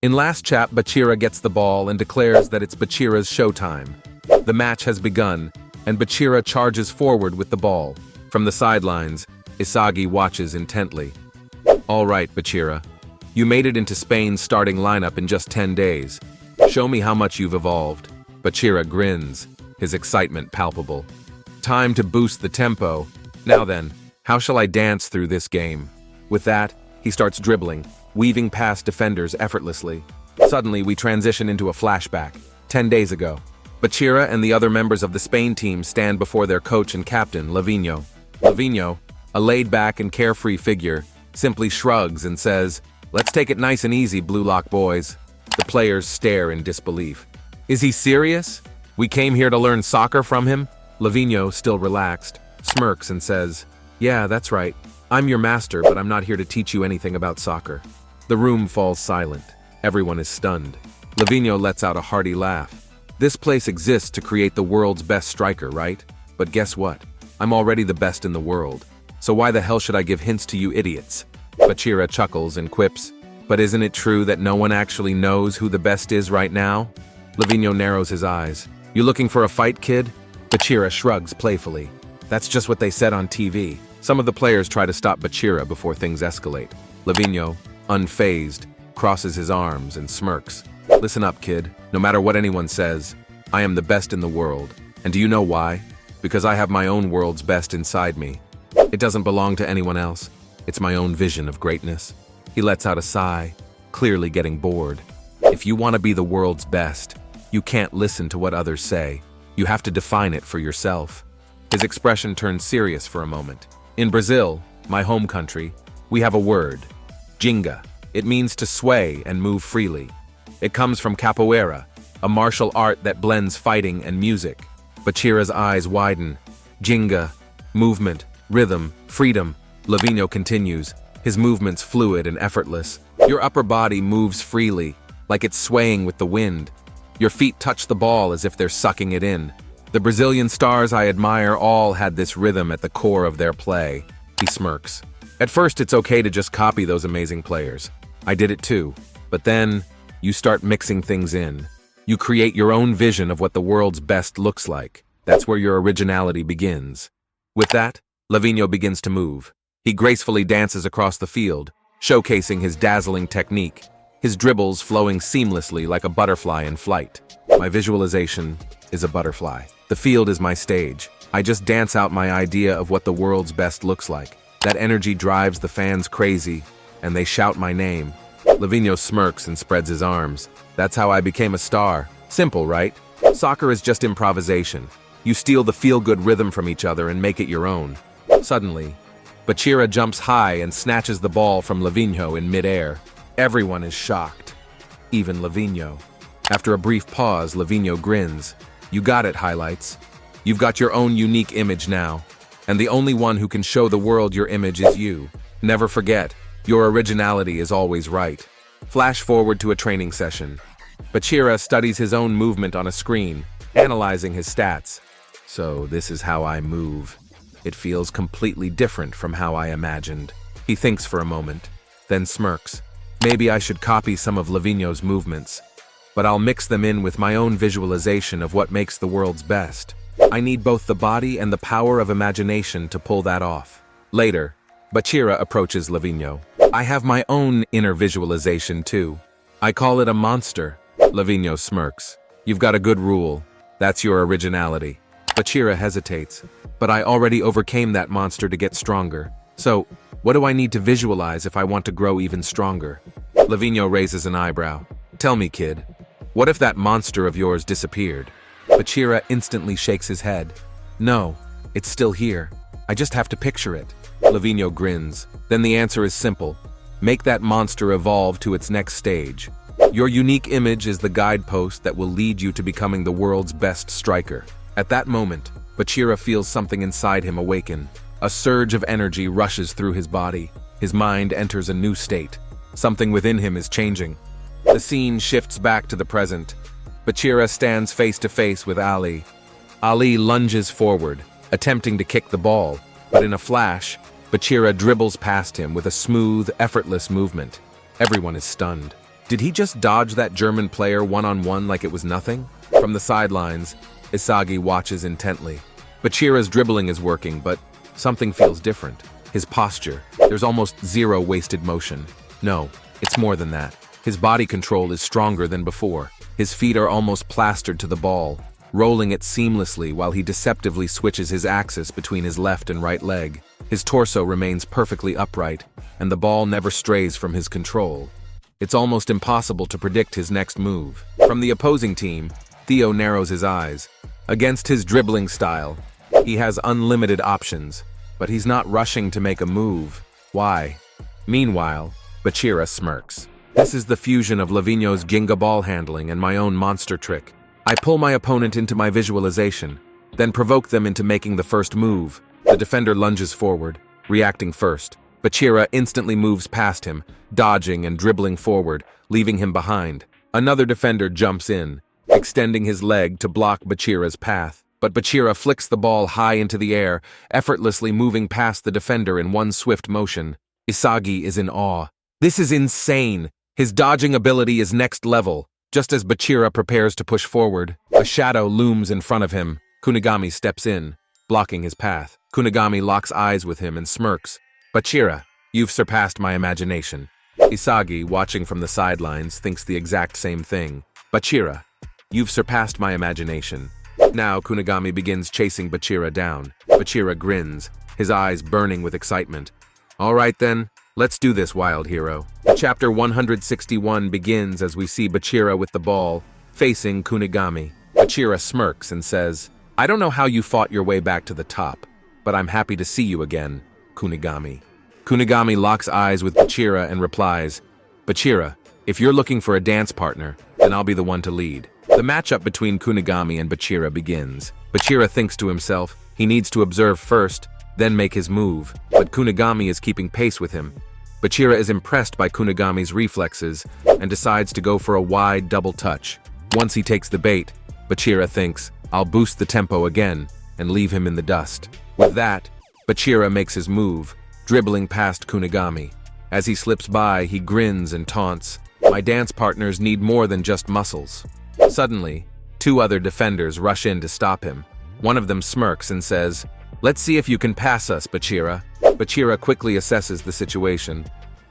In last chap, Bachira gets the ball and declares that it's Bachira's showtime. The match has begun, and Bachira charges forward with the ball. From the sidelines, Isagi watches intently. All right, Bachira. You made it into Spain's starting lineup in just 10 days. Show me how much you've evolved. Bachira grins, his excitement palpable. Time to boost the tempo. Now then, how shall I dance through this game? With that, he starts dribbling, weaving past defenders effortlessly. Suddenly, we transition into a flashback. 10 days ago, Bachira and the other members of the Spain team stand before their coach and captain, Lavino. Lavino, a laid-back and carefree figure, simply shrugs and says, "Let's take it nice and easy, Blue Lock boys." The players stare in disbelief. Is he serious? We came here to learn soccer from him? Lavino, still relaxed, smirks and says, "Yeah, that's right. I'm your master, but I'm not here to teach you anything about soccer." The room falls silent. Everyone is stunned. Lavino lets out a hearty laugh. This place exists to create the world's best striker, right? But guess what? I'm already the best in the world. So why the hell should I give hints to you idiots? Bachira chuckles and quips, "But isn't it true that no one actually knows who the best is right now?" Lavino narrows his eyes. "You looking for a fight, kid?" Bachira shrugs playfully. "That's just what they said on TV." Some of the players try to stop Bachira before things escalate. Lavino, unfazed, crosses his arms and smirks. "Listen up, kid. No matter what anyone says, I am the best in the world. And do you know why? Because I have my own world's best inside me. It doesn't belong to anyone else. It's my own vision of greatness." He lets out a sigh, clearly getting bored. If you want to be the world's best, you can't listen to what others say. You have to define it for yourself. His expression turns serious for a moment. In Brazil, my home country, we have a word, Ginga. It means to sway and move freely. It comes from capoeira, a martial art that blends fighting and music. Bachira's eyes widen. Ginga, movement, rhythm, freedom. Lavino continues, his movements fluid and effortless. Your upper body moves freely, like it's swaying with the wind. Your feet touch the ball as if they're sucking it in. The Brazilian stars I admire all had this rhythm at the core of their play. He smirks. At first, it's okay to just copy those amazing players. I did it too. But then, you start mixing things in. You create your own vision of what the world's best looks like. That's where your originality begins. With that, Lavino begins to move. He gracefully dances across the field, showcasing his dazzling technique, his dribbles flowing seamlessly like a butterfly in flight. My visualization is a butterfly. The field is my stage. I just dance out my idea of what the world's best looks like. That energy drives the fans crazy, and they shout my name. Lavino smirks and spreads his arms. That's how I became a star. Simple, right? Soccer is just improvisation. You steal the feel-good rhythm from each other and make it your own. Suddenly, Bachira jumps high and snatches the ball from Lavino in midair. Everyone is shocked, even Lavino. After a brief pause, Lavino grins. You got it, highlights. You've got your own unique image now, and the only one who can show the world your image is you. Never forget, your originality is always right. Flash forward to a training session. Bachira studies his own movement on a screen, analyzing his stats. So this is how I move. It feels completely different from how I imagined. He thinks for a moment, then smirks. Maybe I should copy some of Lavino's movements, but I'll mix them in with my own visualization of what makes the world's best. I need both the body and the power of imagination to pull that off. Later, Bachira approaches Lavino. I have my own inner visualization too. I call it a monster. Lavino smirks. You've got a good rule. That's your originality. Bachira hesitates. But I already overcame that monster to get stronger. So, what do I need to visualize if I want to grow even stronger? Lavino raises an eyebrow. Tell me, kid, what if that monster of yours disappeared? Bachira instantly shakes his head. No, it's still here. I just have to picture it. Lavino grins. Then the answer is simple. Make that monster evolve to its next stage. Your unique image is the guidepost that will lead you to becoming the world's best striker. At that moment, Bachira feels something inside him awaken. A surge of energy rushes through his body. His mind enters a new state. Something within him is changing. The scene shifts back to the present. Bachira stands face to face with Ali. Ali lunges forward, attempting to kick the ball, but in a flash, Bachira dribbles past him with a smooth, effortless movement. Everyone is stunned. Did he just dodge that German player one-on-one like it was nothing? From the sidelines, Isagi watches intently. Bachira's dribbling is working, but something feels different. His posture. There's almost zero wasted motion. No, it's more than that. His body control is stronger than before. His feet are almost plastered to the ball, rolling it seamlessly while he deceptively switches his axis between his left and right leg. His torso remains perfectly upright, and the ball never strays from his control. It's almost impossible to predict his next move. From the opposing team, Theo narrows his eyes. Against his dribbling style, he has unlimited options, but he's not rushing to make a move. Why? Meanwhile, Bachira smirks. This is the fusion of Lavigno's Ginga ball handling and my own monster trick. I pull my opponent into my visualization, then provoke them into making the first move. The defender lunges forward, reacting first. Bachira instantly moves past him, dodging and dribbling forward, leaving him behind. Another defender jumps in, extending his leg to block Bachira's path. But Bachira flicks the ball high into the air, effortlessly moving past the defender in one swift motion. Isagi is in awe. This is insane. His dodging ability is next level. Just as Bachira prepares to push forward, a shadow looms in front of him. Kunigami steps in, blocking his path. Kunigami locks eyes with him and smirks. Bachira, you've surpassed my imagination. Isagi, watching from the sidelines, thinks the exact same thing. Bachira, you've surpassed my imagination. Now Kunigami begins chasing Bachira down. Bachira grins, his eyes burning with excitement. All right then, let's do this, wild hero. Chapter 161 begins as we see Bachira with the ball, facing Kunigami. Bachira smirks and says, I don't know how you fought your way back to the top, but I'm happy to see you again, Kunigami. Kunigami locks eyes with Bachira and replies, Bachira, if you're looking for a dance partner, then I'll be the one to lead. The matchup between Kunigami and Bachira begins. Bachira thinks to himself, he needs to observe first, then make his move, but Kunigami is keeping pace with him. Bachira is impressed by Kunigami's reflexes and decides to go for a wide double touch. Once he takes the bait, Bachira thinks, I'll boost the tempo again and leave him in the dust. With that, Bachira makes his move, dribbling past Kunigami. As he slips by, he grins and taunts, my dance partners need more than just muscles. Suddenly, two other defenders rush in to stop him. One of them smirks and says, let's see if you can pass us, Bachira. Bachira quickly assesses the situation.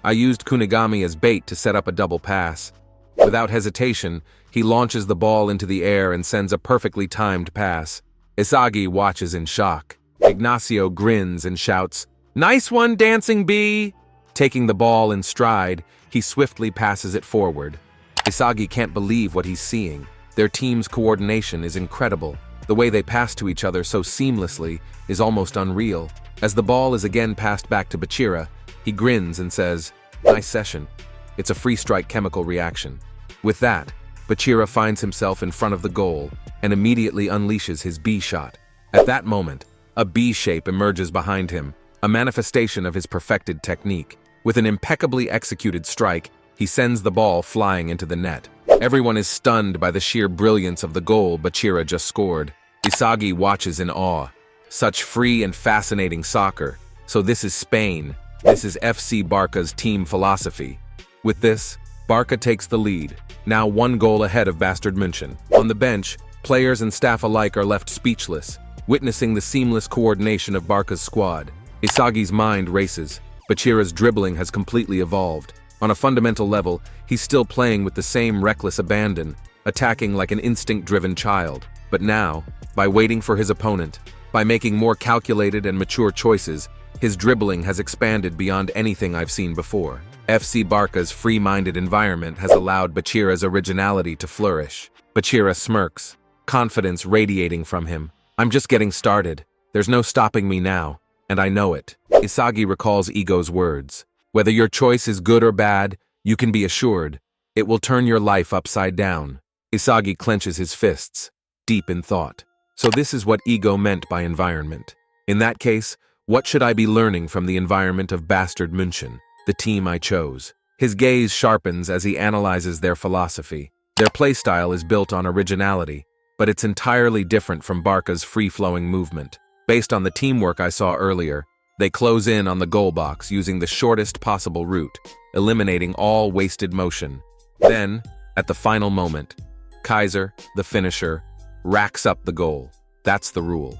I used Kunigami as bait to set up a double pass. Without hesitation, he launches the ball into the air and sends a perfectly timed pass. Isagi watches in shock. Ignacio grins and shouts, nice one, dancing bee! Taking the ball in stride, he swiftly passes it forward. Isagi can't believe what he's seeing. Their team's coordination is incredible. The way they pass to each other so seamlessly is almost unreal. As the ball is again passed back to Bachira, he grins and says, nice session. It's a free strike chemical reaction. With that, Bachira finds himself in front of the goal and immediately unleashes his B shot. At that moment, a B shape emerges behind him, a manifestation of his perfected technique. With an impeccably executed strike, he sends the ball flying into the net. Everyone is stunned by the sheer brilliance of the goal Bachira just scored. Isagi watches in awe. Such free and fascinating soccer. So this is Spain. This is FC Barca's team philosophy. With this, Barca takes the lead, now one goal ahead of Bastard München. On the bench, players and staff alike are left speechless, witnessing the seamless coordination of Barca's squad. Isagi's mind races. Bachira's dribbling has completely evolved. On a fundamental level, he's still playing with the same reckless abandon, attacking like an instinct-driven child. But now, by waiting for his opponent, by making more calculated and mature choices, his dribbling has expanded beyond anything I've seen before. FC Barca's free-minded environment has allowed Bachira's originality to flourish. Bachira smirks, confidence radiating from him. I'm just getting started. There's no stopping me now, and I know it. Isagi recalls Ego's words. Whether your choice is good or bad, you can be assured, it will turn your life upside down. Isagi clenches his fists, deep in thought. So this is what Ego meant by environment. In that case, what should I be learning from the environment of Bastard München, the team I chose? His gaze sharpens as he analyzes their philosophy. Their playstyle is built on originality, but it's entirely different from Barca's free-flowing movement. Based on the teamwork I saw earlier, they close in on the goal box using the shortest possible route, eliminating all wasted motion. Then, at the final moment, Kaiser, the finisher, racks up the goal. That's the rule.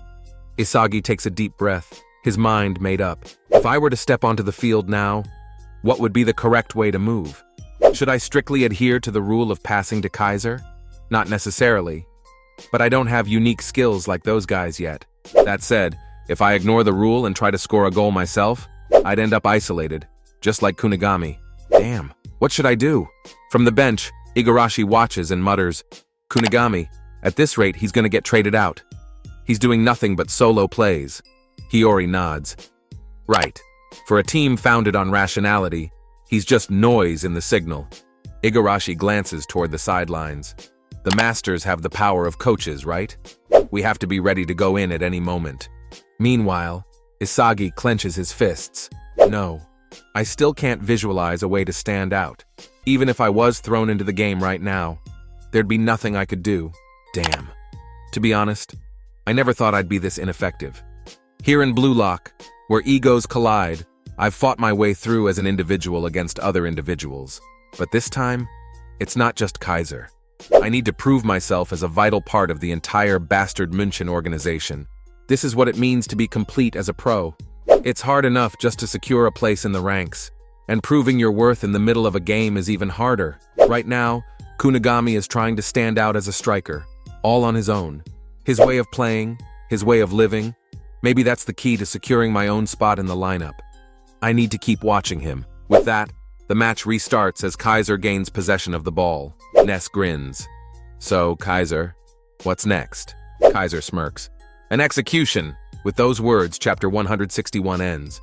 Isagi takes a deep breath, his mind made up. If I were to step onto the field now, what would be the correct way to move? Should I strictly adhere to the rule of passing to Kaiser? Not necessarily. But I don't have unique skills like those guys yet. That said, if I ignore the rule and try to score a goal myself, I'd end up isolated, just like Kunigami. Damn, what should I do? From the bench, Igarashi watches and mutters, Kunigami, at this rate he's gonna get traded out. He's doing nothing but solo plays. Hiyori nods. Right. For a team founded on rationality, he's just noise in the signal. Igarashi glances toward the sidelines. The masters have the power of coaches, right? We have to be ready to go in at any moment. Meanwhile, Isagi clenches his fists. No, I still can't visualize a way to stand out. Even if I was thrown into the game right now, there'd be nothing I could do. Damn. To be honest, I never thought I'd be this ineffective. Here in Blue Lock, where egos collide, I've fought my way through as an individual against other individuals. But this time, it's not just Kaiser. I need to prove myself as a vital part of the entire bastard München organization. This is what it means to be complete as a pro. It's hard enough just to secure a place in the ranks, and proving your worth in the middle of a game is even harder. Right now, Kunigami is trying to stand out as a striker, all on his own. His way of playing, his way of living, maybe that's the key to securing my own spot in the lineup. I need to keep watching him. With that, the match restarts as Kaiser gains possession of the ball. Ness grins. So, Kaiser, what's next? Kaiser smirks. An execution! With those words, chapter 161 ends.